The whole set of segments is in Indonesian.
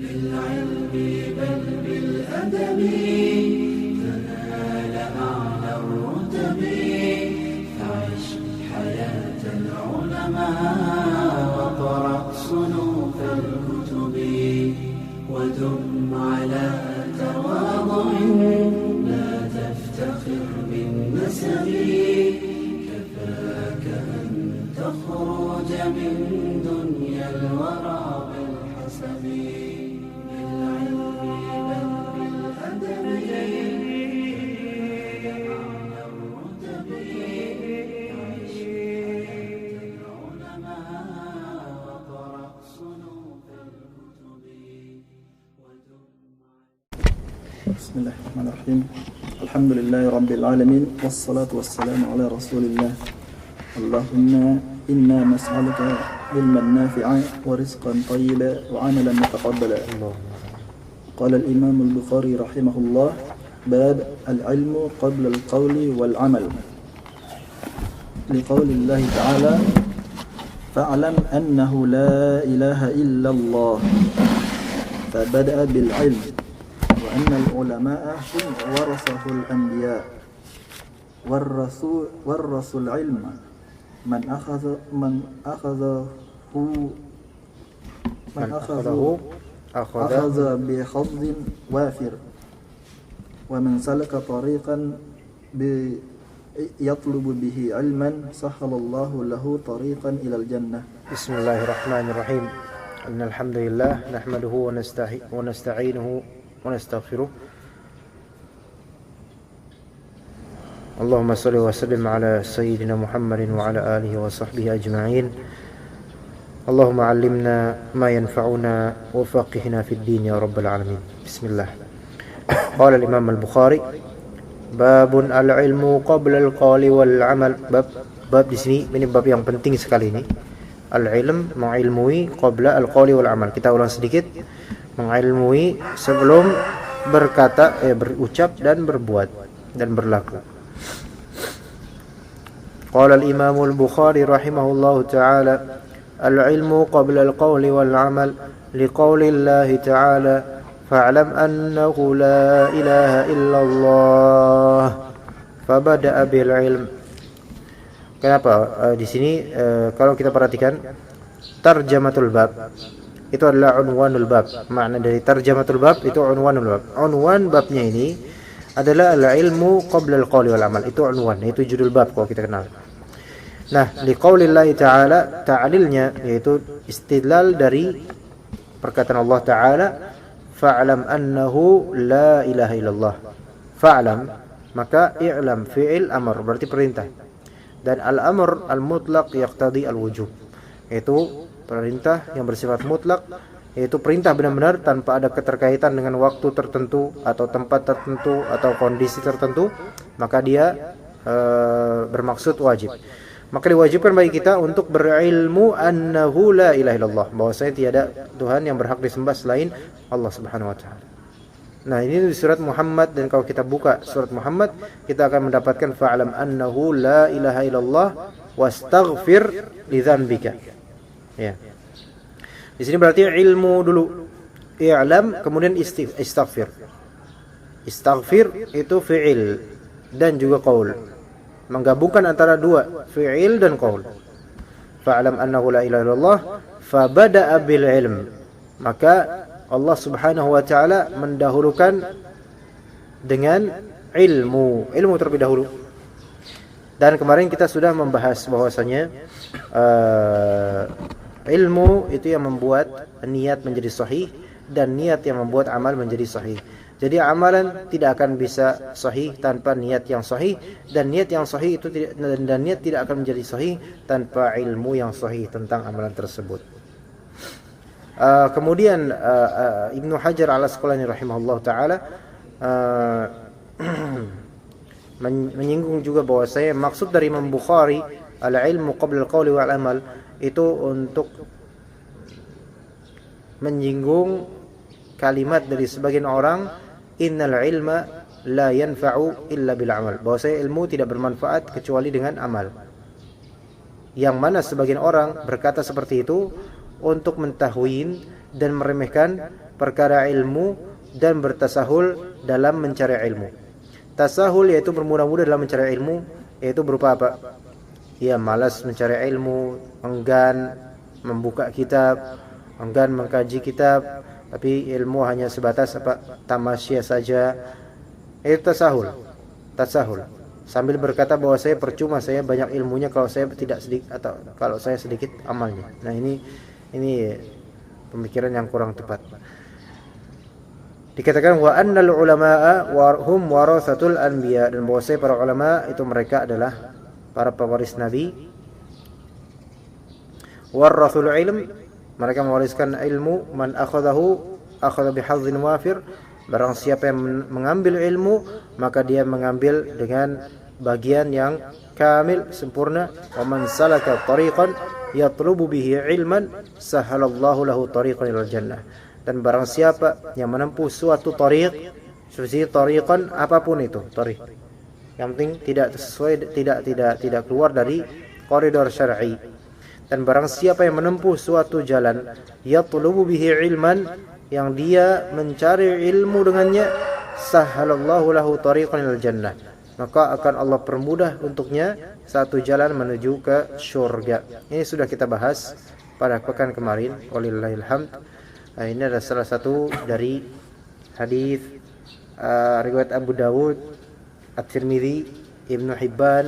بالعلم بل بالأدب تنال أعلى الرتب فعش حياة العلماء وقرأ صنوف الكتب ودم على تواضع لا تفتخر بالنسب كفاك أن تخرج من دنيا الورى بالحسب بالعلم بل بالأدب أعلى الرتب عيش حياة العلماء وقرأ صنوف الكتب بسم الله الرحمن الرحيم الحمد لله رب العالمين والصلاة والسلام على رسول الله اللهم إنا نسألك علما نافعا ورزقا طيبا وعملا متقبلا. قال الإمام البخاري رحمه الله باب العلم قبل القول والعمل لقول الله تعالى فاعلم أنه لا إله إلا الله فبدأ بالعلم وأن العلماء هم ورثة الأنبياء ورثوا العلم من أخذ بحظ وافر ومن سلك طريقا يطلب به علما سهل الله له طريقا إلى الجنة. بسم الله الرحمن الرحيم إن الحمد لله نحمده ونستعينه ونستغفره اللهم صل وسلم على سيدنا محمد وعلى آله وصحبه أجمعين اللهم علمنا ما ينفعنا وفقهنا في الدين يا رب العالمين. بسم الله. قال الإمام البخاري باب العلم قبل القول والعمل. Bab di sini ini bab yang penting sekali ini. Al-ilm mengilmui qabla al-qawli wal amal. Kita ulang sedikit. Mengilmui sebelum berkata, berucap dan berbuat dan berlaku. Qala al-Imam al-Bukhari rahimahullahu ta'ala al-ilmu qabla al-qawli wal amal liqawli Allah ta'ala fa'lam annahu la ilaha illallah fabada'a bil ilm. Kenapa di sini kalau kita perhatikan tarjamatul bab itu adalah unwanul bab. Makna dari tarjamatul bab itu unwanul bab. Unwan babnya ini adalah al-ilmu qabla al-qawli wal amal. Itu unwan, itu judul bab kalau kita kenal. Nah, liqaulillahi ta'ala, ta'lilnya yaitu istidlal dari perkataan Allah Ta'ala fa'lam annahu la ilaha illallah. Fa'lam, maka i'lam fi'il amr berarti perintah. Dan al-amr al-mutlaq yaqtadi al-wujub. Yaitu perintah yang bersifat mutlak, yaitu perintah benar-benar tanpa ada keterkaitan dengan waktu tertentu atau tempat tertentu atau kondisi tertentu, maka dia bermaksud wajib. Maka diwajibkan bagi kita untuk berilmu annahu la ilaha illallah, bahwasanya tiada Tuhan yang berhak disembah selain Allah Subhanahu wa taala. Nah, ini di surat Muhammad, dan kalau kita buka surat Muhammad kita akan mendapatkan fa'lam annahu la ilaha illallah wastaghfir li dzanbika. Ya. Di sini berarti ilmu dulu, i'lam, kemudian istaghfir. Istaghfir itu fi'il dan juga qaul. Menggabungkan antara dua, fi'il dan qaul. Fa'lam annahu la ilaha illallah fabada'a bil ilm. Maka Allah Subhanahu wa taala mendahulukan dengan ilmu terlebih dahulu. Dan kemarin kita sudah membahas bahwasanya ilmu itu yang membuat niat menjadi sahih dan niat yang membuat amal menjadi sahih. Jadi amalan tidak akan bisa sahih tanpa niat yang sahih, dan niat yang sahih itu dan niat tidak akan menjadi sahih tanpa ilmu yang sahih tentang amalan tersebut. Kemudian Ibnu Hajar al-Asqalani rahimahullah taala menyinggung juga bahwasanya maksud dari Imam Bukhari al-ilmu qabla al-qawli wal amal itu untuk menyinggung kalimat dari sebagian orang, innal ilma la yanfa'u illa bil amal, bahwasanya ilmu tidak bermanfaat kecuali dengan amal. Yang mana sebagian orang berkata seperti itu untuk mentahwin dan meremehkan perkara ilmu dan bertasahul dalam mencari ilmu. Tasahul yaitu bermudah-mudah dalam mencari ilmu, yaitu berupa apa? Ya, malas mencari ilmu, enggan membuka kitab, enggan mengkaji kitab, tapi ilmu hanya sebatas tamasya saja. Itu tasahul. Sambil berkata bahwa saya percuma saya banyak ilmunya kalau saya tidak sedikit atau kalau saya sedikit amalnya. Nah, ini pemikiran yang kurang tepat. Dikatakan wa annal ulama'a hum warathatul anbiya, dan bahwa para ulama itu mereka adalah para pewaris nabi. Warathul ilm, mereka mewariskan ilmu. Man akhadahu akhadha bihadhin wafir, barang siapa yang mengambil ilmu maka dia mengambil dengan bagian yang kamil, sempurna. Wa man salaka tariqan yatlubu bihi ilman sahalallahu lahu tariqan ilal jannah, dan barang siapa yang menempuh suatu tariq, seperti tariqan apapun itu tariq, yang penting tidak sesuai, tidak keluar dari koridor syar'i. Dan barang siapa yang menempuh suatu jalan, yatlubu bihi ilman, yang dia mencari ilmu dengannya, sahalallahu lahu tariqan ilal jannah, maka akan Allah permudah untuknya satu jalan menuju ke surga. Ini sudah kita bahas pada pekan kemarin, walillahil hamd. Ini adalah salah satu dari hadis riwayat Abu Dawud, At-Tirmidzi, Ibnu Hibban,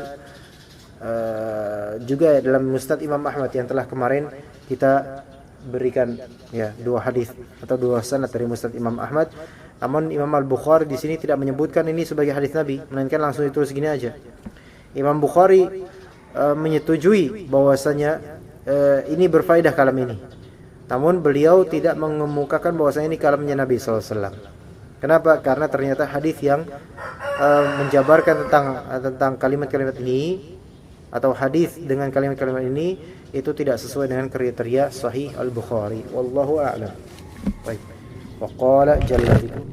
juga dalam Musnad Imam Ahmad yang telah kemarin kita berikan ya dua hadis atau dua sanad dari Musnad Imam Ahmad. Namun Imam Al-Bukhari di sini tidak menyebutkan ini sebagai hadis Nabi, melainkan langsung ditulis segini aja. Imam Bukhari menyetujui bahwasanya ini berfaedah kalam ini. Namun beliau tidak mengemukakan bahwasanya ini kalamnya Nabi SAW. Kenapa? Karena ternyata hadis yang menjabarkan tentang kalimat-kalimat ini atau hadis dengan kalimat-kalimat ini itu tidak sesuai dengan kriteria Sahih Al-Bukhari. Wallahu a'lam. Baik. Wa qala jalla dzikruh.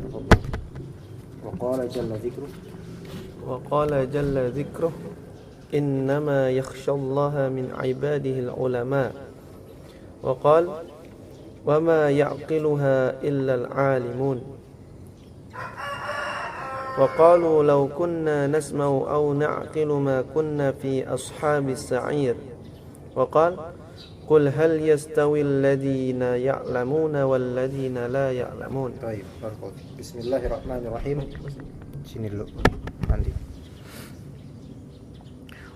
Wa qala jalla dzikruh. Innama yakhshallaha min 'ibadihi al-ulama. Wa qala wa ma ya'qiluha illa al-'alimun. Wa qalu law kunna nasma'u aw na'qilu ma kunna fi ashabis sa'ir. Wa qala qul hal yastawi alladhina ya'lamuna wal ladhina la ya'lamun. Baik, barakallahu. Bismillahirrahmanirrahim. Sini dulu. Nanti.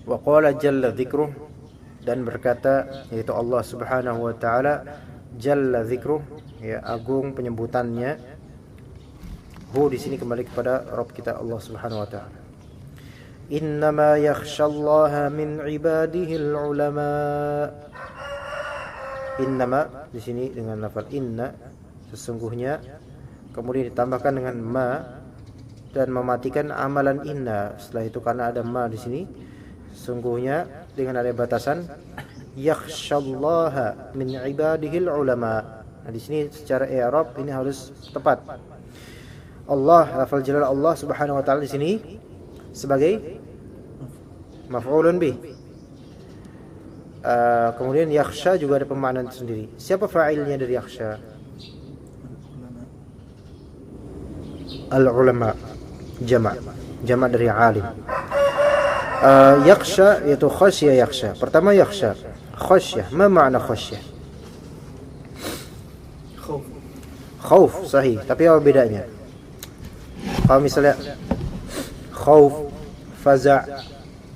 Wa qala jalla dzikruh, dan berkata yaitu Allah Subhanahu wa taala, jalla dzikruh, ya agung penyebutannya. Hu di sini kembali kepada Rabb kita Allah Subhanahu wa taala. Innama yakhshallaha min ibadihil ulama. Innama di sini dengan lafaz inna, sesungguhnya, kemudian ditambahkan dengan ma dan mematikan amalan inna. Setelah itu karena ada ma di sini, sesungguhnya dengan ada batasan yakhshallaha min ibadihil ulama. Nah, di sini secara i'rab ini harus tepat. Allah, lafal jalal Allah Subhanahu wa taala di sini sebagai maf'ulun bih. Kemudian yakhsha juga ada pemaknaan sendiri. Siapa fa'ilnya dari yakhsha? Al-ulama, jama' dari alim. Yakhsha yaitu khasyah yakhsha. Pertama yakhsha, khasyah. Ma makna khasyah? Khauf, sahih. Tapi apa bedanya? Kalau misalnya khauf, faza',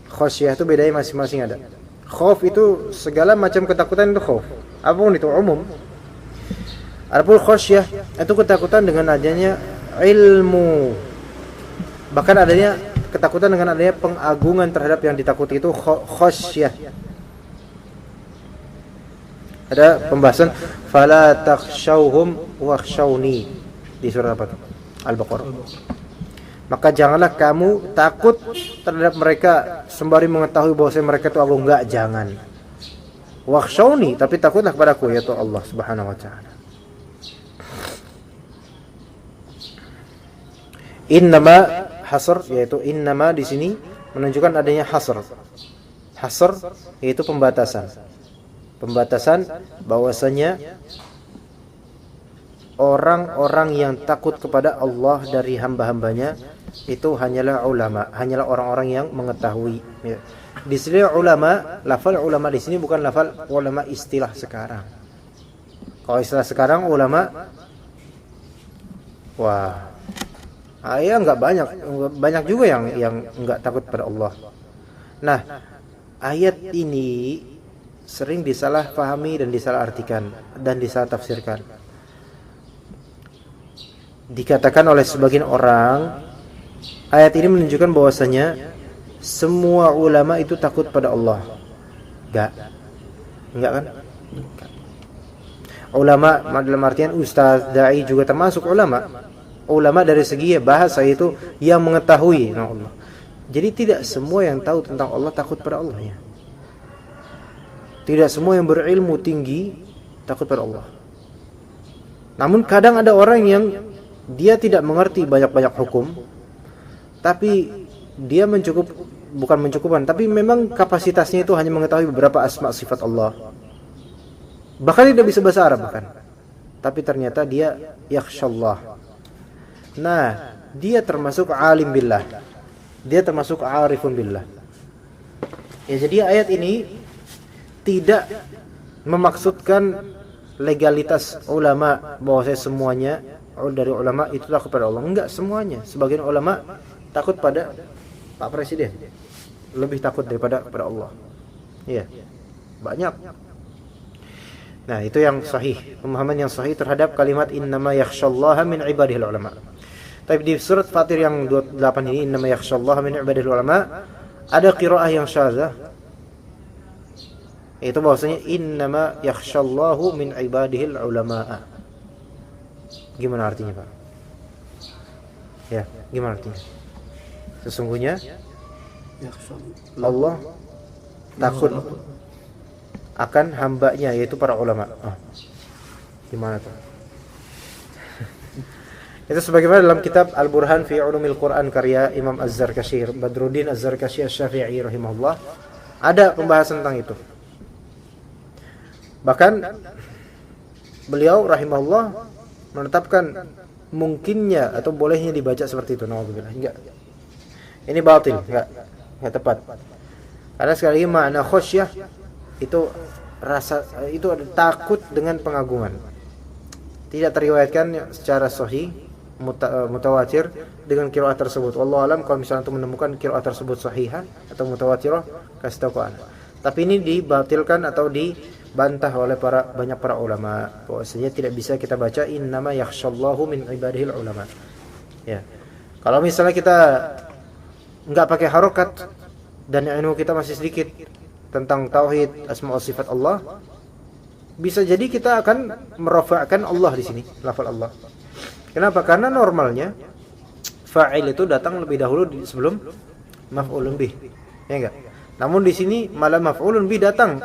khasyah itu bedanya masing-masing ada. Khauf itu segala macam ketakutan itu khauf. Apapun itu umum. Adapun khasyah itu ketakutan dengan adanya ilmu. Bahkan adanya ketakutan dengan adanya pengagungan terhadap yang ditakuti itu khasyah. Ada pembahasan fala takhshawhum wakhshawni di surah apa? Al-Baqarah. Maka janganlah kamu takut terhadap mereka sembari mengetahui bahwa mereka itu agung. Enggak, jangan. Wakhshawni, tapi takutlah kepadaku yaitu Allah Subhanahu wa taala. Innama hasr, yaitu innama di sini menunjukkan adanya hasr. Hasr yaitu pembatasan. Pembatasan bahwasanya orang-orang yang takut kepada Allah dari hamba-hambanya itu hanyalah ulama, hanyalah orang-orang yang mengetahui. Ya. Di sini ulama, lafal ulama di sini bukan lafal ulama istilah sekarang. Kalau istilah sekarang ulama, wah, ya nggak banyak juga yang nggak takut pada Allah. Nah, ayat ini sering disalahpahami dan disalahartikan dan disalah-tafsirkan. Dikatakan oleh sebagian orang, ayat ini menunjukkan bahwasanya semua ulama itu takut pada Allah. Enggak kan? Ulama dalam artian ustaz, dai juga termasuk ulama. Ulama dari segi bahasa itu yang mengetahui tentang Allah. Jadi tidak semua yang tahu tentang Allah takut pada Allah ya. Tidak semua yang berilmu tinggi takut pada Allah. Namun kadang ada orang yang dia tidak mengerti banyak-banyak hukum, tapi dia bukan mencukupkan, tapi memang kapasitasnya itu hanya mengetahui beberapa asma sifat Allah. Bahkan tidak bisa bahasa Arab bahkan. Tapi ternyata dia yakhsyallah. Nah, dia termasuk alim billah. Dia termasuk arifun billah. Ya, jadi ayat ini tidak memaksudkan legalitas ulama bahwa semuanya dari ulama itu takut pada Allah. Enggak semuanya. Sebagian ulama takut pada Pak Presiden. Lebih takut daripada pada Allah. Iya. Banyak. Nah, itu yang sahih. Pemahaman yang sahih terhadap kalimat innama yakhsyallaha min ibadihil ulama. Tapi di surat Fatir yang 28 ini innama yakhsyallaha min ibadihil ulama ada qiraah yang syadzah. Itu bahwasanya innama yakhsyallahu min ibadihil ulama. Gimana artinya, Pak? Ya, gimana artinya? Sesungguhnya Allah takut akan hambanya, yaitu para ulama. Gimana tuh? Itu sebagaimana dalam kitab Al-Burhan fi Ulumil Quran karya Imam Az-Zarkashi, Badruddin Az-Zarkashi Asy-Syafi'i rahimahullah, ada pembahasan tentang itu. Bahkan beliau rahimahullah menetapkan mungkinnya atau bolehnya dibaca seperti itu. Nauzubillah. Enggak. Ini batil, enggak tepat. Karena sekali lagi makna khasyah itu rasa itu takut dengan pengagungan. Tidak teriwayatkan secara sahih mutawatir dengan qiraat tersebut. Wallahu alam, kalau misalnya antum menemukan qiraat tersebut sahihah atau mutawatirah, kasih tahu ke ana. Tapi ini dibatilkan atau dibantah oleh banyak para ulama bahwasanya tidak bisa kita baca innama yakhsyallahu min ibadihil ulama. Ya. Kalau misalnya kita enggak pakai harokat dan ilmu kita masih sedikit tentang tauhid asma wa sifat Allah, bisa jadi kita akan merafa'kan Allah di sini, lafal Allah. Kenapa? Karena normalnya fa'il itu datang lebih dahulu sebelum maf'ulun bih. Ya enggak? Namun di sini malah maf'ulun bih datang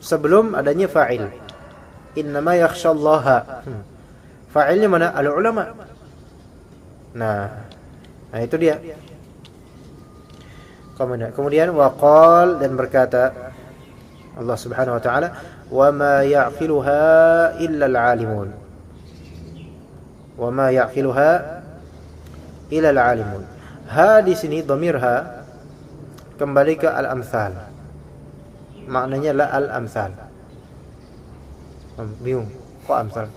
sebelum adanya fa'il. Innama yakhsyallaha. Fa'ilnya mana? Al-ulama. Nah, itu dia. Kemudian waqal, dan berkata Allah Subhanahu wa taala, "Wa ma ya'qiluha illa al-'alimun." Wa ma ya'qiluha illa al-'alimun. Ha di sini dhamir ha kembali ke al-amsal. Maknanya la al-amsal. Bingung, kok amsal?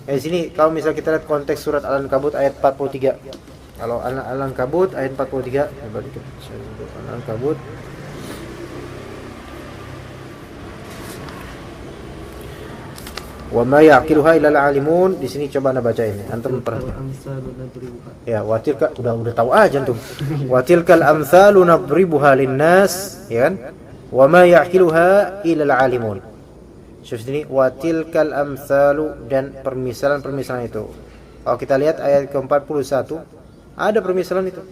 Di sini kalau misal kita lihat konteks surat Al-Ankabut ayat 43. Kalau Al-Ankabut ayat 43, kembali ke Al-Ankabut. Wa ma yaqiluha illa al-alimun. Di sini coba Anda baca ini. Antum perhatikan. Ya, watilka udah tahu aja antum. Watilkal amsalu nadribuha lin-nas, ya kan? Wa ma yaqiluha illa al-alimun. Syuf sini watilkal amsalu, dan permisalan-permisalan itu. Kalau kita lihat ayat ke-41, ada permisalan itu.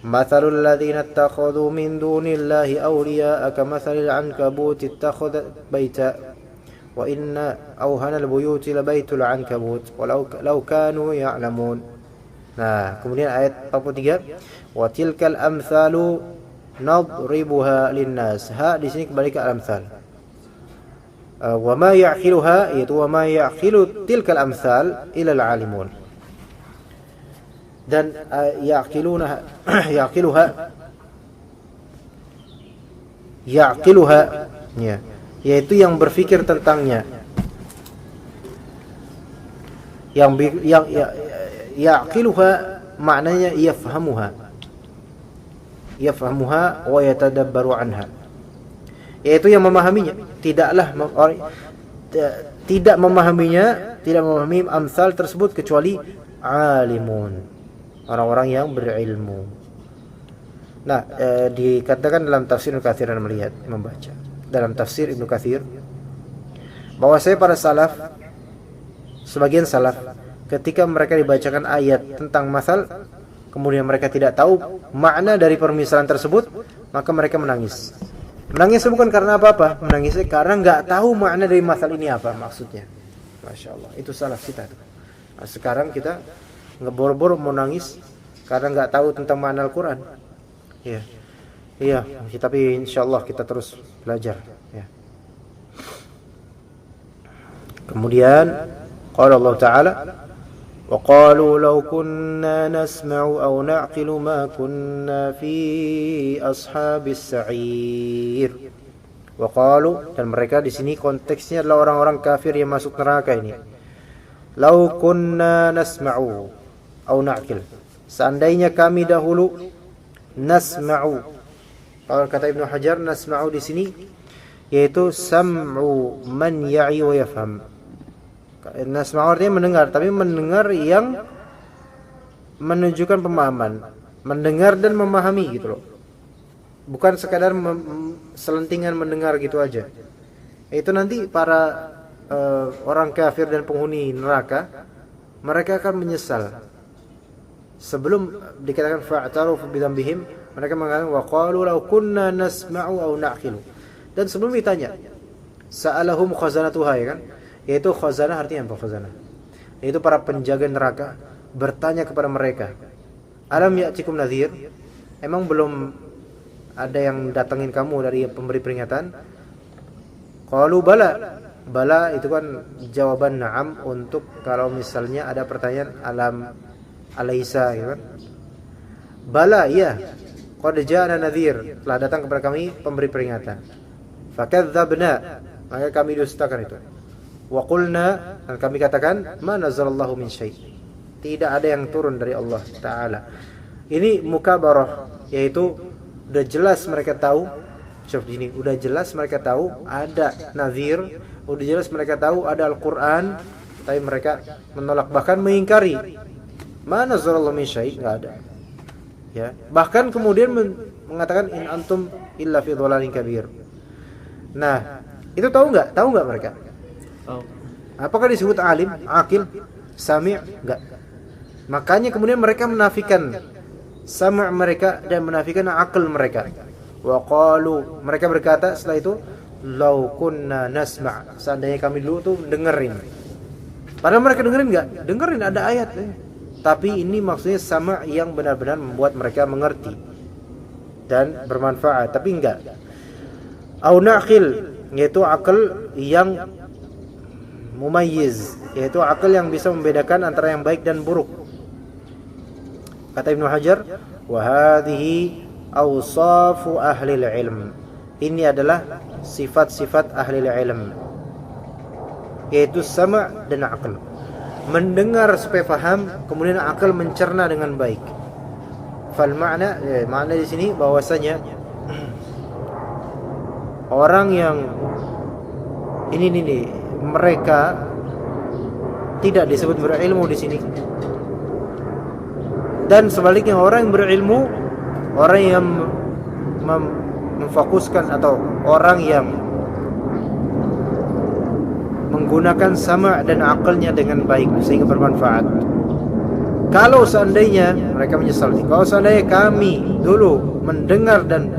Mathalul ladzina ittakhadhu min dunillahi awliya'a kamathalil ankabuti ittakhadhat baita wa inna awhanal buyuti labaitul ankabut walau kanu ya'lamun. Nah, kemudian ayat 43, wa tilkal amsalu nadribuha linnas. Ha di sini kembali ke al-amsal. wa ma ya'qiluha, yaitu wa ma ya'qilu tilkal amsal ila al-alimun. Dan ya'qiluha ya, yaitu yang berfikir tentangnya. Yang ya'qiluha maknanya yafhamuha wa yatadabbaru anha, yaitu yang memahaminya. Tidak memahami amsal tersebut kecuali alimun, orang-orang yang berilmu. Nah, dikatakan dalam tafsir Ibnu Katsir dan membaca dalam tafsir Ibnu Katsir bahwasanya para salaf, sebagian salaf, ketika mereka dibacakan ayat tentang masal, kemudian mereka tidak tahu makna dari permisalan tersebut, maka mereka menangis. Menangisnya bukan karena apa-apa, menangisnya karena nggak tahu makna dari masal ini apa maksudnya. Masya Allah, itu salaf kita. Nah, sekarang kita ngebor-bor mau nangis karena nggak tahu tentang makna Al-Quran. Iya, tapi insya Allah kita terus belajar. Ya. Kemudian qala Allah Ta'ala, wa qalu law kunna nasma'u aw na'qilu ma kunna fi ashabis sa'ir. Wa qalu, dan mereka di sini konteksnya adalah orang-orang kafir yang masuk neraka ini. Law kunna nasma'u aw na'qil, seandainya kami dahulu nasma'u. Kalau kata Ibnu Hajar, nasma'u di sini yaitu sam'u man ya'i wa yafham. Nasma'u artinya mendengar, tapi mendengar yang menunjukkan pemahaman, mendengar dan memahami gitu loh. Bukan sekadar selentingan mendengar gitu aja. Itu nanti para orang kafir dan penghuni neraka, mereka akan menyesal. Sebelum dikatakan fa'tarufu bidzambihim, mereka mengatakan wa qalu law kunna nasma'u aw na'qilu. Dan sebelum ditanya, sa'alahum khazanatuha, ya kan? Yaitu khazanah artinya apa khazanah? Yaitu para penjaga neraka bertanya kepada mereka, alam ya'tikum nadhir? Emang belum ada yang datangin kamu dari pemberi peringatan? Qalu bala. Bala itu kan jawaban na'am untuk kalau misalnya ada pertanyaan alaysa, ya kan? Bala, iya. Qad ja'ana nadhir, telah datang kepada kami pemberi peringatan. Fakadzabna, maka kami dustakan itu. Wa qulna, dan kami katakan ma nazzalallahu min syai', tidak ada yang turun dari Allah Ta'ala. Ini mukabarah, yaitu udah jelas mereka tahu. Seperti ini, udah jelas mereka tahu ada nadhir, udah jelas mereka tahu ada Al-Quran, tapi mereka menolak, bahkan mengingkari. Ma nazzalallahu min syai', enggak ada. Ya, bahkan kemudian mengatakan in antum illa fi dhalalin kabir. Nah, itu tahu enggak mereka? Apakah disebut alim, akil, sami'? Enggak. Makanya kemudian mereka menafikan sama' mereka dan menafikan akal mereka. Wa qalu, mereka berkata setelah itu, law kunna nasma', seandainya kami dulu tuh dengerin. Padahal mereka dengerin enggak? Dengerin, ada ayat. Tapi ini maksudnya sama' yang benar-benar membuat mereka mengerti dan bermanfaat, tapi enggak. Au na'qil, yaitu akal yang mumayyiz, yaitu akal yang bisa membedakan antara yang baik dan buruk. Kata Ibnu Hajar, wa hadhihi awsafu ahli ilm, ini adalah sifat-sifat ahli ilm, yaitu sama' dan akal. Mendengar supaya paham, kemudian akal mencerna dengan baik. Fal makna, makna di sini bahwasanya orang yang ini mereka tidak disebut berilmu di sini. Dan sebaliknya orang yang berilmu, orang yang memfokuskan atau orang yang menggunakan sama' dan akalnya dengan baik sehingga bermanfaat. Kalau seandainya mereka menyesal, kalau seandainya kami dulu mendengar dan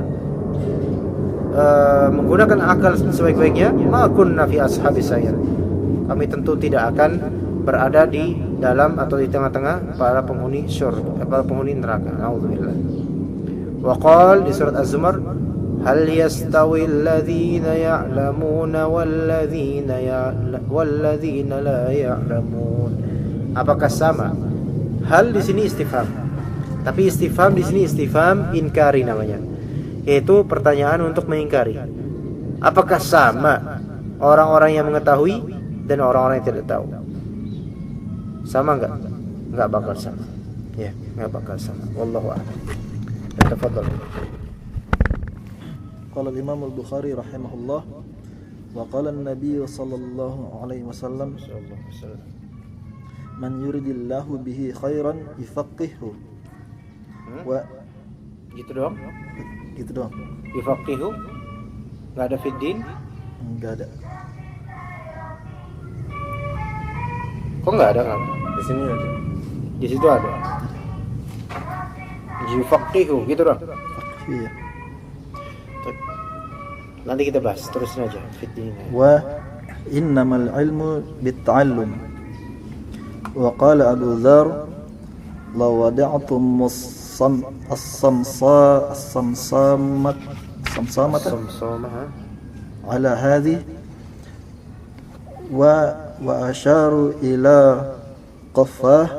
menggunakan akal sebaik-baiknya, ma kunna fi ashabis sa'ir, kami tentu tidak akan berada di dalam atau di tengah-tengah para penghuni syurga, para penghuni neraka. Nauzubillah. Wa qala di surat Az-Zumar, hal yastawi alladhina ya'lamuna walladzina la ya'lamun. Apakah sama? Hal di sini istifham. Tapi istifham di sini istifham inkari namanya. Yaitu pertanyaan untuk mengingkari. Apakah sama orang-orang yang mengetahui dan orang-orang yang tidak tahu? Sama enggak? Enggak bakal sama. Ya, enggak bakal sama. Wallahu a'lam. Tafadhal. Qala al-Imam al-Bukhari rahimahullah wa qala an-nabiy sallallahu alaihi wasallam man yuridillahu bihi khairan yufaqihu. Wa Gitu doang? gitu doang. Yufaqihu? Enggak ada fiddin? Enggak ada. Kok enggak ada kan? Di sini ada. Di situ ada. Yufaqihu gitu doang. Iya. Nanti kita bahas, terusin aja fiddin. Wa innamal ilmu bitta'allum. Wa qala Abu Dzar law wada'tum as-samsamat Samsama. على هذه وأشاروا إلى قفاه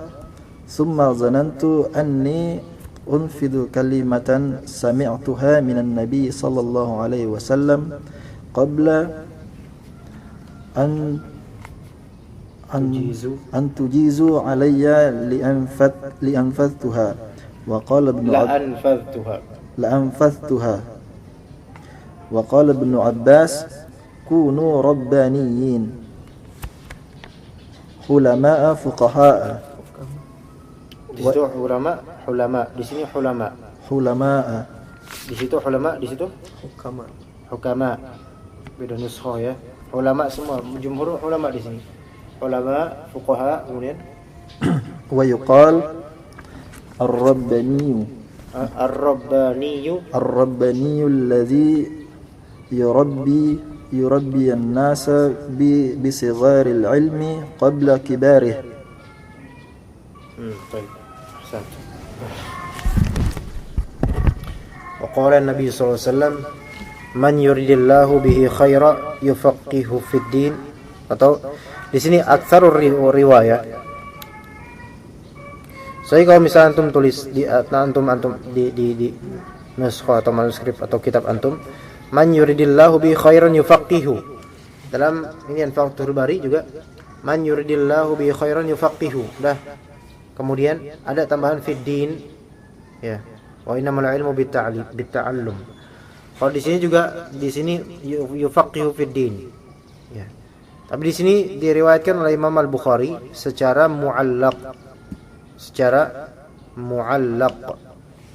ثم ظننت أني أنفذ كلمة سمعتها من النبي صلى الله عليه وسلم قبل أن تجيزوا علي لأنفذتها وقال لأنفذتها وقال ابن عباس كونوا ربانيين حلماء فقهاء. Di situ ulama, di sini hulama. حلماء. Di situ ulama, di situ hukama. Beda nuskha ya. Ulama semua, jumhur ulama di sini. Ulama, fuqaha, kemudian ويقال الرباني الرباني الذي يربي الناس بصغار العلم قبل كباره. طيب أحسنت. وقال النبي صلى الله عليه وسلم من يريد الله به خيرا يفقهه في الدين. Atau di sini aktsarur riwayat. Saya kalau misalnya antum tulis di antum di naskah atau manuskrip atau kitab antum, man yuridillahu bi khairan yufaqihu. Dalam ini Fathul Bari juga man yuridillahu bi khairan yufaqihu. Dah. Kemudian ada tambahan fiddin. Ya. Wa innamal ilmu bitta'allum. Kalau di sini juga di sini yufaqihu fiddin. Ya. Tapi di sini diriwayatkan oleh Imam Al-Bukhari secara muallaq.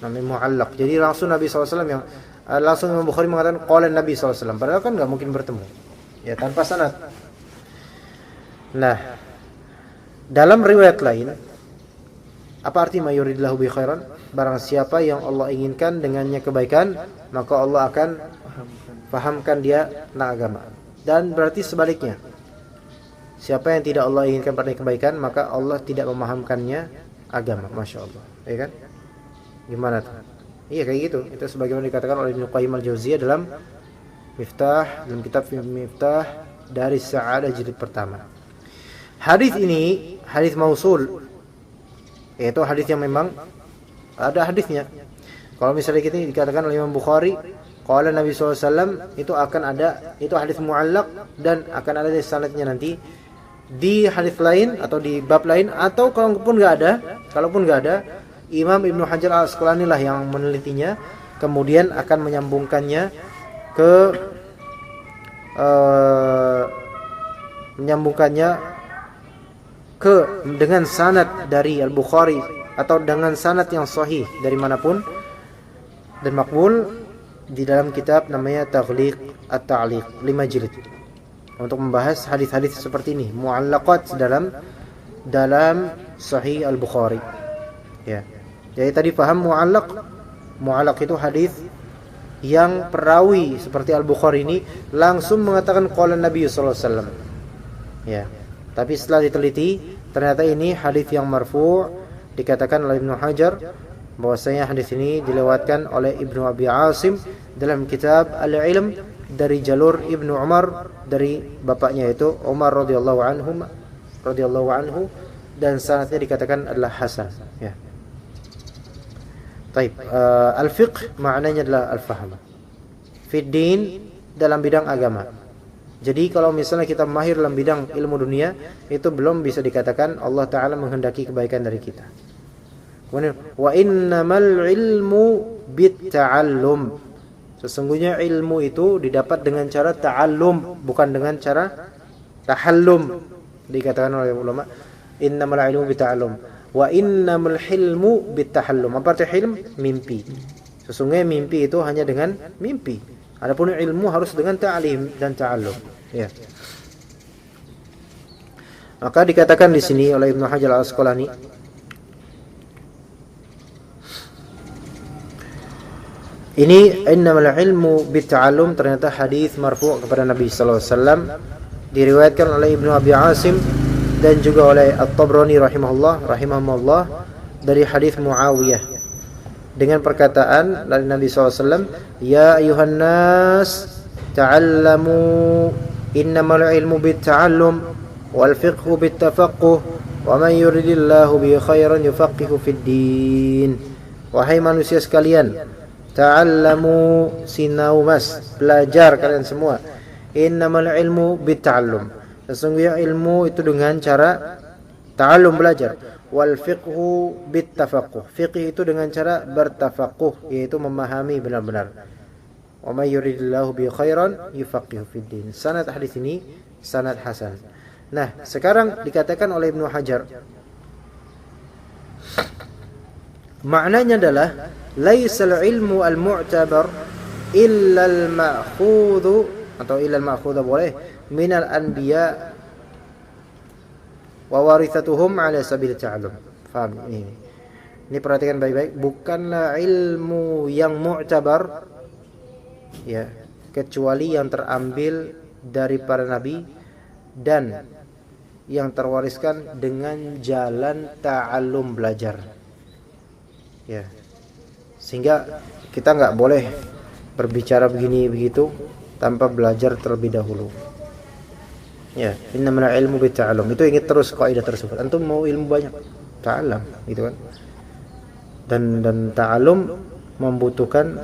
Namanya muallaq. Jadi langsung Nabi SAW yang langsung Imam Bukhari mengatakan qala Nabi SAW. Padahal kan enggak mungkin bertemu. Ya, tanpa sanad. Nah, dalam riwayat lain apa arti mayuridillahu bi khairan? Barang siapa yang Allah inginkan dengannya kebaikan, maka Allah akan fahamkan dia tentang agama. Dan berarti sebaliknya. Siapa yang tidak Allah inginkan pada kebaikan, maka Allah tidak memahamkannya agama. Masya Allah, ya kan? Gimana tuh? Iya kayak gitu. Itu sebagaimana dikatakan oleh Ibnu Qayyim al-Jauziyah dalam kitab Miftah dari Sa'adah jilid pertama. Hadis ini hadis mausul, yaitu hadis yang memang ada hadisnya. Kalau misalnya kita dikatakan oleh Imam Bukhari, qala Nabi SAW, itu akan ada, itu hadis muallaq dan akan ada sanadnya nanti di hadis lain atau di bab lain, atau kalaupun enggak ada, Imam Ibnu Hajar Al-Asqalani lah yang menelitinya, kemudian akan menyambungkannya dengan sanad dari Al-Bukhari atau dengan sanad yang sahih dari manapun dan makbul di dalam kitab namanya Taghliq At-Ta'liq 5 jilid untuk membahas hadis-hadis seperti ini, muallaqat dalam Sahih Al-Bukhari. Ya. Jadi tadi paham muallaq itu hadis yang perawi seperti Al-Bukhari ini langsung mengatakan qala Nabi sallallahu alaihi wasallam. Ya. Tapi setelah diteliti ternyata ini hadis yang marfu', dikatakan oleh Ibnu Hajar bahwasanya hadis ini dilewatkan oleh Ibnu Abi Asim dalam kitab Al-Ilm dari jalur Ibnu Umar dari bapaknya itu Umar radhiyallahu anhu dan sanadnya dikatakan adalah hasan ya. Baik, al-fiqh maknanya adalah al-fahm. Fid din dalam bidang agama. Jadi kalau misalnya kita mahir dalam bidang ilmu dunia, itu belum bisa dikatakan Allah Ta'ala menghendaki kebaikan dari kita. Kemudian, wa innamal ilmu bitta'allum. Sesungguhnya ilmu itu didapat dengan cara ta'allum, bukan dengan cara tahallum. Dikatakan oleh ulama, innamal ilmu bitta'allum. Wa innamal hilmu bittahallum. Apa arti hilm? Mimpi. Sesungguhnya mimpi itu hanya dengan mimpi. Adapun ilmu harus dengan ta'lim dan ta'allum. Ya. Maka dikatakan di sini oleh Ibnu Hajar Al-Asqalani, ini innamal ilmu bitta'allum ternyata hadis marfu' kepada Nabi sallallahu alaihi wasallam, diriwayatkan oleh Ibnu Abi Asim dan juga oleh At-Tabrani rahimahullah dari hadis Muawiyah dengan perkataan dari Nabi SAW, ya ayuhan nas ta'allamu innamal ilmu bitta'allum wal fiqhu bittafaqquh wa man yuridillahu bi khairan yufaqihu fid din. Wahai manusia sekalian, ta'allamu, sinau mas, belajar kalian semua. Innamal ilmu bitta'allum, sesungguhnya ilmu itu dengan cara ta'allum, belajar. Wal fiqhu bittafaqquh, fiqh itu dengan cara bertafaqquh, yaitu memahami benar-benar. Wa may yuridillahu bi khairan yufaqihu fid din. Sanad hadis ini sanad hasan. Nah, sekarang dikatakan oleh Ibnu Hajar, maknanya adalah laisal ilmu al-mu'tabar illa al-ma'khudhu, atau illa al-ma'khudha boleh, minal anbiya wa warithatuhum ala sabil ta'allum. Faham ini? Ini perhatikan baik-baik, bukanlah ilmu yang mu'tabar ya, kecuali yang terambil dari para nabi dan yang terwariskan dengan jalan ta'allum, belajar. Ya. Sehingga kita enggak boleh berbicara begini begitu tanpa belajar terlebih dahulu. Ya, innamal ilmu bitta'allum. Itu ingat terus kaidah tersebut. Antum mau ilmu banyak, ta'allam, gitu kan. Dan ta'allum membutuhkan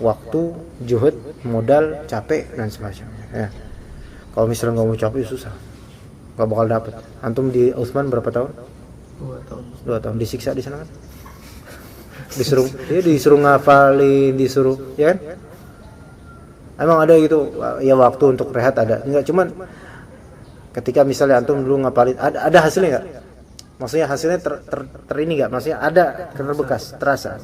waktu, juhud, modal, capek dan semacamnya. Ya. Kalau misalnya enggak mau capek susah. Enggak bakal dapat. Antum di Utsman berapa tahun? 2 tahun. Disiksa di sana kan? Disuruh ngafalin, disuruh, ya kan? Emang ada gitu ya waktu untuk rehat ada. Enggak, cuman ketika misalnya antum dulu ngapalin, ada hasilnya enggak? Maksudnya hasilnya ini enggak? Maksudnya ada terbekas, terasa.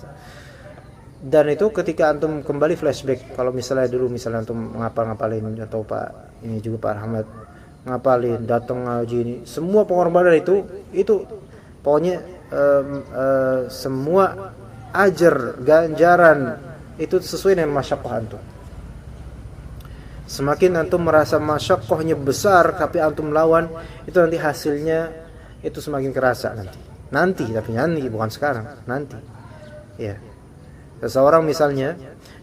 Dan itu ketika antum kembali flashback, kalau misalnya dulu misalnya antum ngapalin atau Pak ini juga Pak Ahmad ngapalin, datang ngaji ini, semua pengorbanan itu pokoknya semua ajar, ganjaran itu sesuai dengan masyaqqah antum. Semakin antum merasa masyaqqahnya besar tapi antum lawan, itu nanti hasilnya itu semakin kerasa nanti bukan sekarang, nanti. Ya. Seseorang misalnya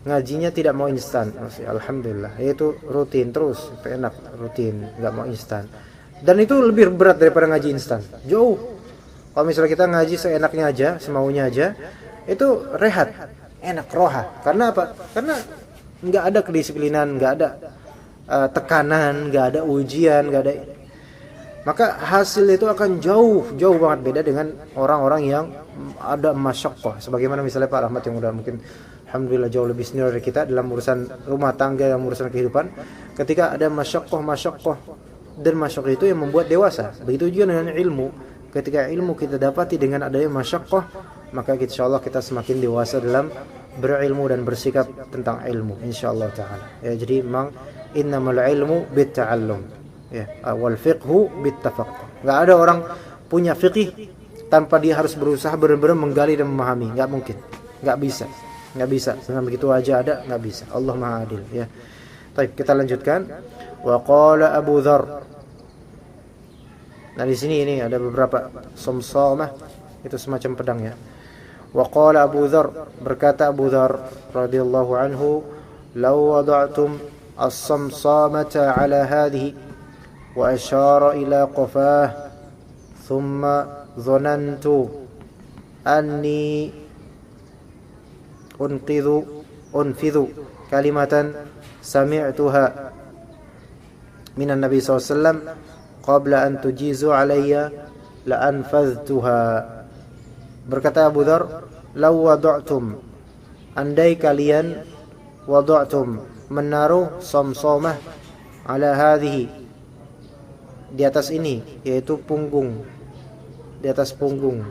ngajinya tidak mau instan, alhamdulillah, itu rutin terus, enak, rutin, enggak mau instan. Dan itu lebih berat daripada ngaji instan. Jauh. Kalau misalnya kita ngaji seenaknya aja, semaunya aja, itu rehat, enak, roha. Karena apa? Karena enggak ada kedisiplinan, enggak ada tekanan, enggak ada ujian, enggak ada. Maka hasil itu akan jauh banget beda dengan orang-orang yang ada masyaqqah. Sebagaimana misalnya Pak Rahmat yang udah mungkin alhamdulillah jauh lebih senior dari kita dalam urusan rumah tangga, dalam urusan kehidupan. Ketika ada masyaqqah dan masyaqqah itu yang membuat dewasa. Begitu juga dengan ilmu. Ketika ilmu kita dapati dengan adanya masyaqqah, maka insyaallah kita semakin dewasa dalam berilmu dan bersikap tentang ilmu insyaallah taala. Ya, jadi memang innamal ilmu bitta'allum. Ya, wal fiqhu bittafaqquh. Enggak ada orang punya fikih tanpa dia harus berusaha benar-benar menggali dan memahami. Enggak mungkin. Enggak bisa. Dengan begitu aja ada, enggak bisa. Allah Maha Adil, ya. Baik, kita lanjutkan. Wa qala Abu Dzar. Nah, di sini ini ada beberapa somsamah, itu semacam pedang ya. Wa qala Abu Dzar, berkata Abu Dzar radhiyallahu anhu, "Law wada'tum as-samsamata 'ala hadhihi," wa asyara ila qafah, thumma dhanantu anni unfidhu kalimatan sami'tuha minan Nabi SAW qabla an tujizu alayya la anfadhtuha. Berkata Abu Dzar, law wada'tum, andai kalian wada'tum, menaruh samsamah ala hadhihi, di atas ini, yaitu punggung, di atas punggung,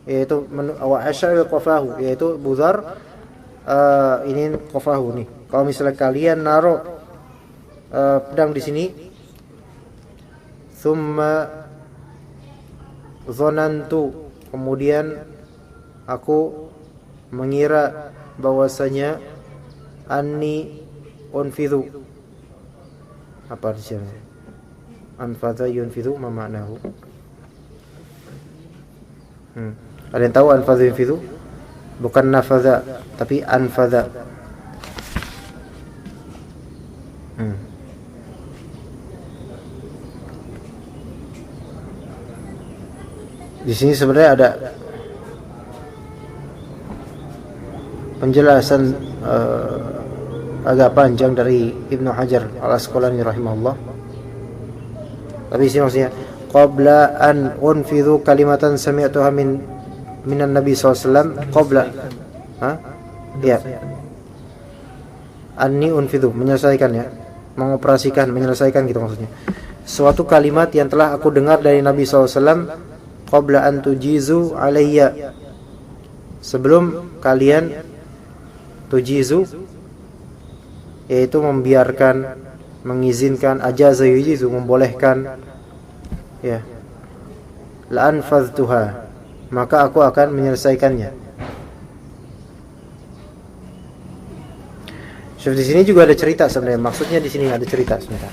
yaitu wa asyara qafahu, yaitu Abu Dzar ini qafahu nih. Kalau misalnya kalian naruh pedang di sini, thumma dhanantu, kemudian aku mengira bahwasanya anni unfidhu, apa artinya? Anfadha yunfidhu, ma ma'nahu? Ada yang tahu anfadha yunfidhu? Bukan nafadha, tapi anfadha. Di sini sebenarnya ada penjelasan agak panjang dari Ibnu Hajar Al-Asqalani rahimahullah. Tapi di sini maksudnya qabla an unfidhu kalimatan sami'tuha minan Nabi SAW, qabla, ya, anni unfidhu, menyelesaikan, ya, mengoperasikan, menyelesaikan gitu maksudnya. Suatu kalimat yang telah aku dengar dari Nabi SAW qabla an tujizu alayya, sebelum kalian tujizu, yaitu membiarkan, mengizinkan, ajaza yujizu, membolehkan, ya, la anfadhtuha, maka aku akan menyelesaikannya. So, di sini juga ada cerita sebenarnya, maksudnya di sini ada cerita sebentar,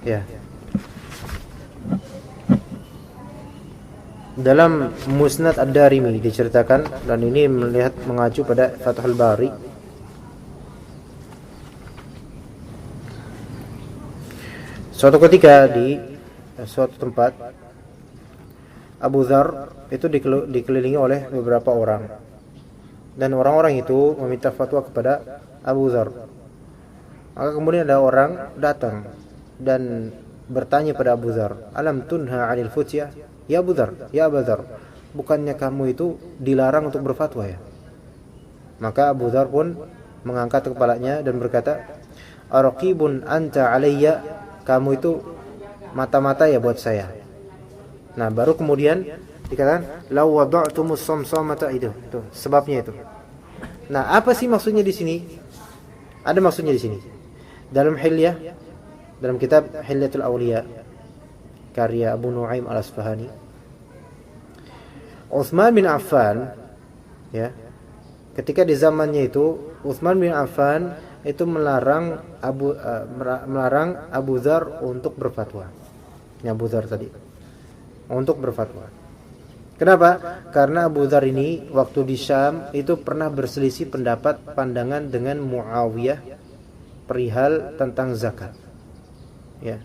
ya. Dalam Musnad Ad-Darimi diceritakan, dan ini melihat mengacu pada Fathul Bari. Suatu ketika di suatu tempat, Abu Dzar itu dikelilingi oleh beberapa orang, dan orang-orang itu meminta fatwa kepada Abu Dzar. Maka kemudian ada orang datang dan bertanya pada Abu Dzar, "Alam tunha 'anil futyah?" Ya Abu Dzar, ya Abu Dzar, bukannya kamu itu dilarang untuk berfatwa, ya? Maka Abu Dzar pun mengangkat kepalanya dan berkata, "Araqibun anta alayya," kamu itu mata-mata ya buat saya. Nah, baru kemudian dikatakan law wada'tumus samsamata, itu sebabnya itu. Nah, apa sih maksudnya di sini? Ada maksudnya di sini. Dalam Hilyah, dalam kitab Hilyatul Awliya karya Abu Nu'aim Al-Asfahani, Utsman bin Affan, ya, ketika di zamannya itu Utsman bin Affan itu melarang Abu Dzar untuk berfatwa. Ya, Abu Dzar tadi untuk berfatwa. Kenapa? Karena Abu Dzar ini waktu di Syam itu pernah berselisih pendapat, pandangan dengan Muawiyah perihal tentang zakat. Ya,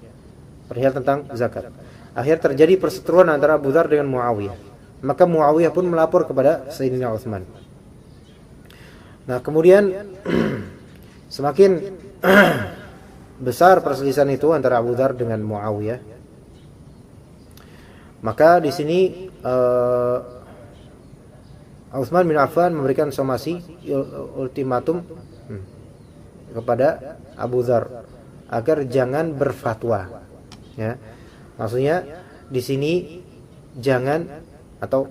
perihal tentang zakat. Akhir terjadi perseteruan antara Abu Dzar dengan Muawiyah. Maka Muawiyah pun melapor kepada Sayyidina Utsman. Nah, kemudian semakin besar perselisihan itu antara Abu Dzar dengan Muawiyah. Maka di sini Utsman bin Affan memberikan somasi, ultimatum kepada Abu Dzar agar jangan berfatwa, ya. Maksudnya di sini jangan, atau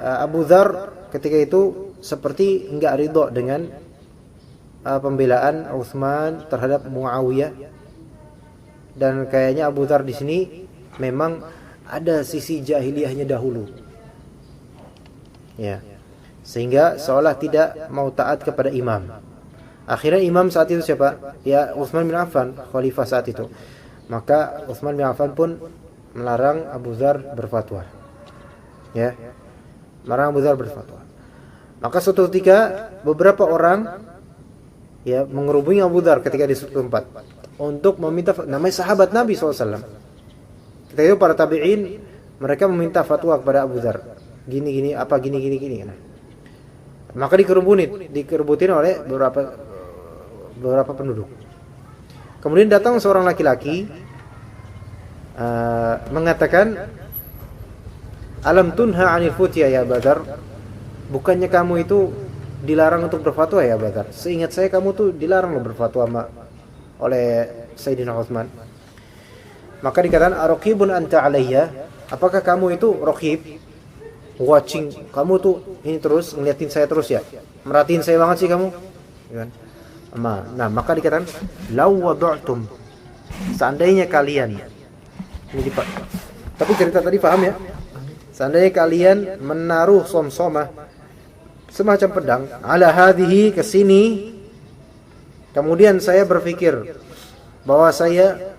Abu Dzar ketika itu seperti enggak ridho dengan pembelaan Utsman terhadap Muawiyah, dan kayaknya Abu Dzar di sini memang ada sisi jahiliyahnya dahulu, ya, sehingga seolah tidak mau taat kepada imam. Akhirnya imam saat itu siapa? Ya, Utsman bin Affan, khalifah saat itu. Maka Utsman bin Affan pun melarang Abu Dzar berfatwa, ya. Melarang Abu Dzar berfatwa. Maka suatu ketika beberapa orang ya mengerubungi Abu Dzar ketika di suatu tempat untuk meminta, namanya sahabat Nabi SAW. Ketika itu para tabi'in mereka meminta fatwa kepada Abu Dzar. Gini apa gini. Nah. Maka dikerubutin oleh beberapa penduduk. Kemudian datang seorang laki-laki mengatakan, alam tunha 'anil futya ya Badar? Bukannya kamu itu dilarang untuk berfatwa ya Badar? Seingat saya kamu tuh dilarang loh berfatwa oleh Sayyidina Utsman. Maka dikatakan, araqibun anta alayya? Apakah kamu itu raqib? Watching, kamu tuh ini terus ngeliatin saya terus ya? Merhatiin saya banget sih kamu? Ya kan? Nah, maka dikatakan, law wada'tum, seandainya kalian, ini Pak. Tapi cerita tadi paham ya? Seandainya kalian menaruh somsomah semacam pedang ala hadhihi, ke sini, kemudian saya berpikir bahwa saya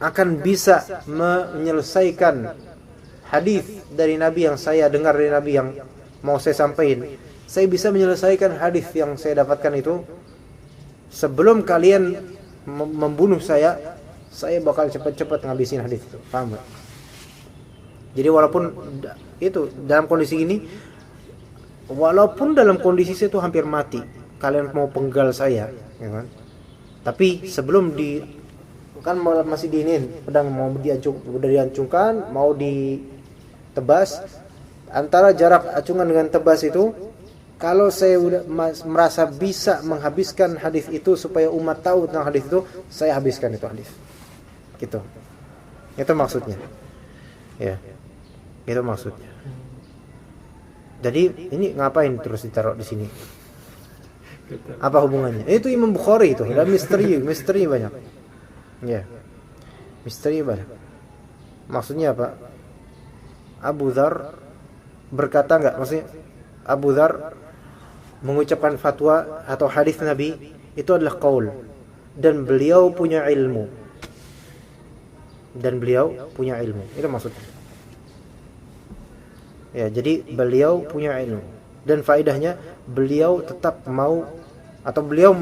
akan bisa menyelesaikan hadis dari Nabi yang saya dengar dari Nabi yang mau saya sampaikan. Saya bisa menyelesaikan hadis yang saya dapatkan itu sebelum kalian membunuh saya bakal cepat-cepat ngabisin hadis itu. Paham gak? Jadi walaupun itu dalam kondisi ini, walaupun dalam kondisi saya itu hampir mati, kalian mau penggal saya, ya kan? Tapi sebelum kan masih diinin, pedang mau diancungkan, mau ditebas, antara jarak acungan dengan tebas itu, kalau saya udah merasa bisa menghabiskan hadis itu supaya umat tahu tentang hadis itu, saya habiskan itu hadis. Gitu. Itu maksudnya. Ya. Itu maksudnya. Jadi ini ngapain terus ditaruh di sini? Apa hubungannya? Itu Imam Bukhari itu, ada misteri banyak. Ya. Misteri banyak. Maksudnya apa? Abu Dzar berkata enggak? Maksudnya Abu Dzar mengucapkan fatwa atau hadis Nabi itu adalah qaul, dan beliau punya ilmu. Itu maksudnya. Ya, jadi beliau punya ilmu, dan faedahnya beliau tetap mau atau beliau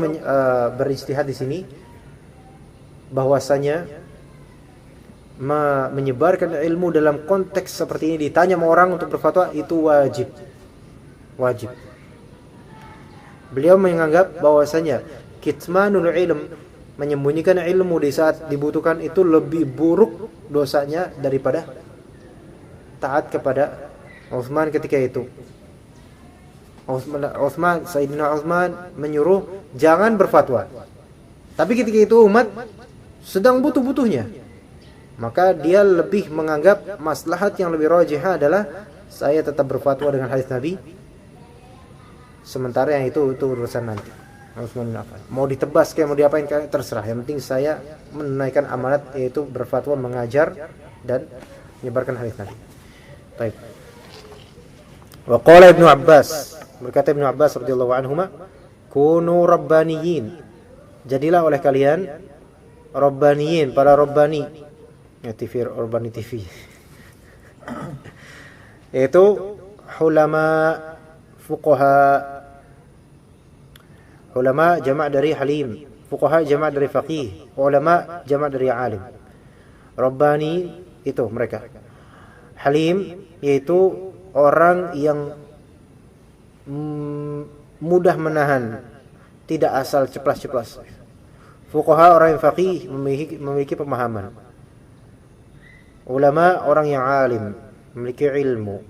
beristihad di sini bahwasanya menyebarkan ilmu dalam konteks seperti ini, ditanya sama orang untuk berfatwa, itu wajib. Beliau menganggap bahwasanya kitmanul ilm, menyembunyikan ilmu di saat dibutuhkan, itu lebih buruk dosanya daripada taat kepada Utsman ketika itu. Sayyidina Utsman menyuruh jangan berfatwa. Tapi ketika itu umat sedang butuh-butuhnya, maka dia lebih menganggap maslahat yang lebih rajih adalah saya tetap berfatwa dengan hadis Nabi, sementara yang itu urusan nanti. Utsman bin Affan mau ditebas kayak mau diapain kayak terserah, yang penting saya menunaikan amanat, yaitu berfatwa, mengajar dan menyebarkan hadis Nabi. Baik. Wa qala Ibnu Abbas, berkata Ibnu Abbas radhiyallahu anhuma, kunu rabbaniyin, jadilah oleh kalian rabbaniyin, para rabbani. Ya, TV Rabbani TV. Yaitu ulama fuqaha. Ulama jamak dari halim, fuqaha jamak dari faqih, ulama jamak dari alim. Rabbani itu mereka. Halim yaitu orang yang mudah menahan, tidak asal ceplas-ceplas. Fuqaha orang yang faqih, memiliki pemahaman. Ulama orang yang alim, memiliki ilmu.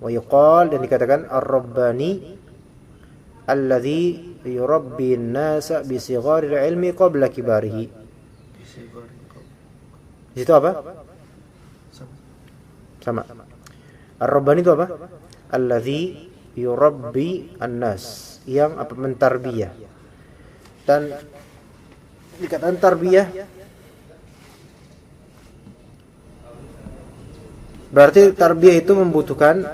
Wa yuqal, dan dikatakan ar-rabbani alladhi yurabbi an-nasa bi sigharil ilmi qabla kibarihi. Itu apa? Sama. Ar-rabbani itu apa? Alladhi yurabbi an-nas, yang apa, mentarbiyah. Dan dikatakan tarbiyah berarti tarbiyah itu membutuhkan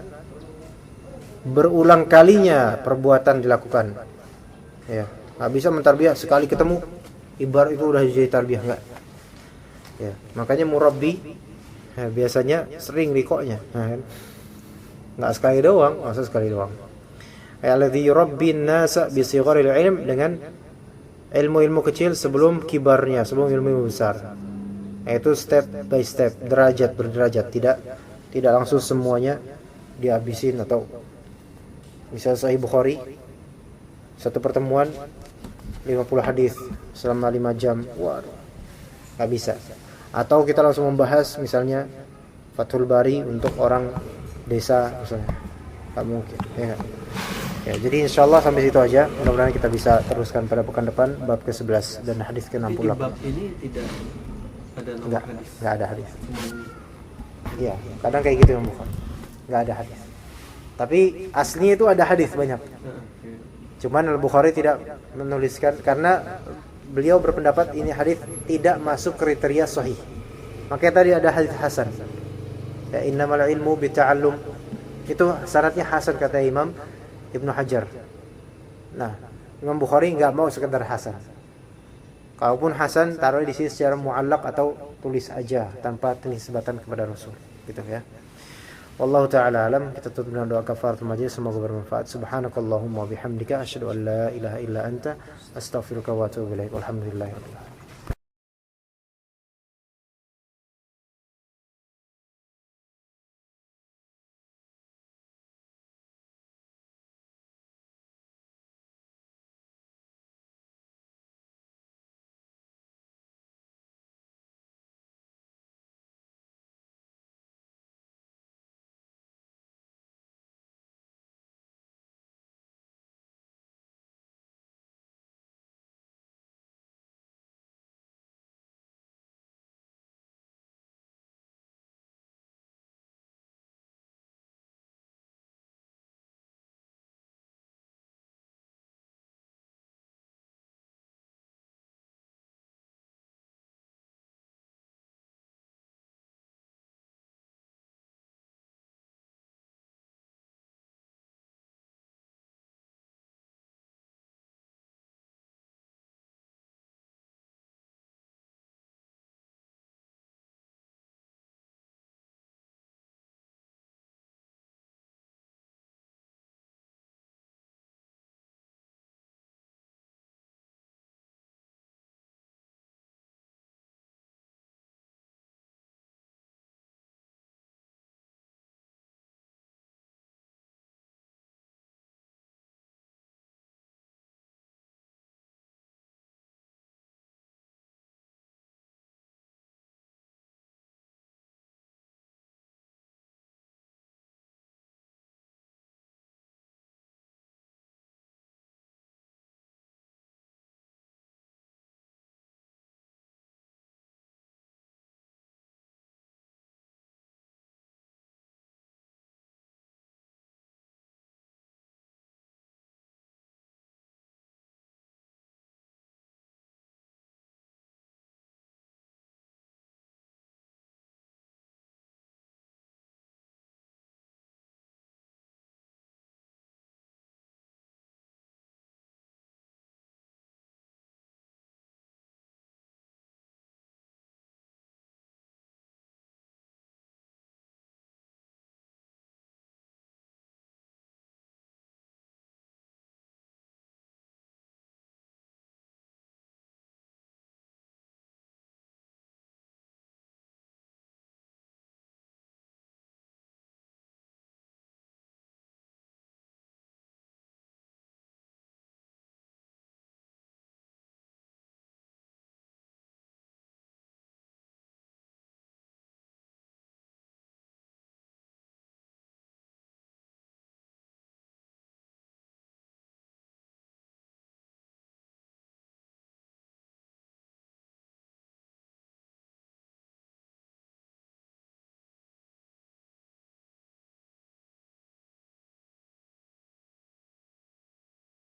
berulang kalinya perbuatan dilakukan. Ya, enggak bisa mentarbiyah sekali ketemu ibarat itu udah jadi tarbiyah, enggak. Ya, makanya murabbi biasanya sering rikoknya. Nah, kan? Enggak sekali doang, masa sekali doang. Alladzi yurabbin nasa bi sigharil ilm, dengan ilmu-ilmu kecil sebelum kibarnya, sebelum ilmu besar. Yaitu step by step, derajat berderajat, tidak langsung semuanya dihabisin. Atau misal Sahih Bukhari, satu pertemuan 50 hadis selama 5 jam. Waduh, enggak bisa. Atau kita langsung membahas misalnya Fathul Bari untuk orang desa misalnya, enggak mungkin, ya enggak? Ya, jadi insyaallah sampai situ aja. Mudah-mudahan kita bisa teruskan pada pekan depan bab ke-11 dan hadis ke-68. Di bab ini tidak ada nomor hadis. Enggak ada hadis. Iya, kadang kayak gitu yang bukan. Enggak ada hadis. Tapi aslinya itu ada hadis banyak. Cuman Al-Bukhari tidak menuliskan karena beliau berpendapat ini hadis tidak masuk kriteria sahih. Makanya tadi ada hadis hasan. Ya, innamal ilmu bita'allum. Itu syaratnya hasan kata Imam Ibnu Hajar. Nah, Imam Bukhari enggak mau sekedar hasan. Kalaupun hasan, taruh di sini secara muallaq atau tulis aja tanpa nisbatan kepada Rasul, gitu ya. Wallahu ta'ala alam. Kita tutup dengan doa kafaratul majlis, semoga bermanfaat. Subhanakallahumma wa bihamdika asyhadu an la ilaha illa anta astaghfiruka wa atubu ilaik. Walhamdulillahirabbil alamin.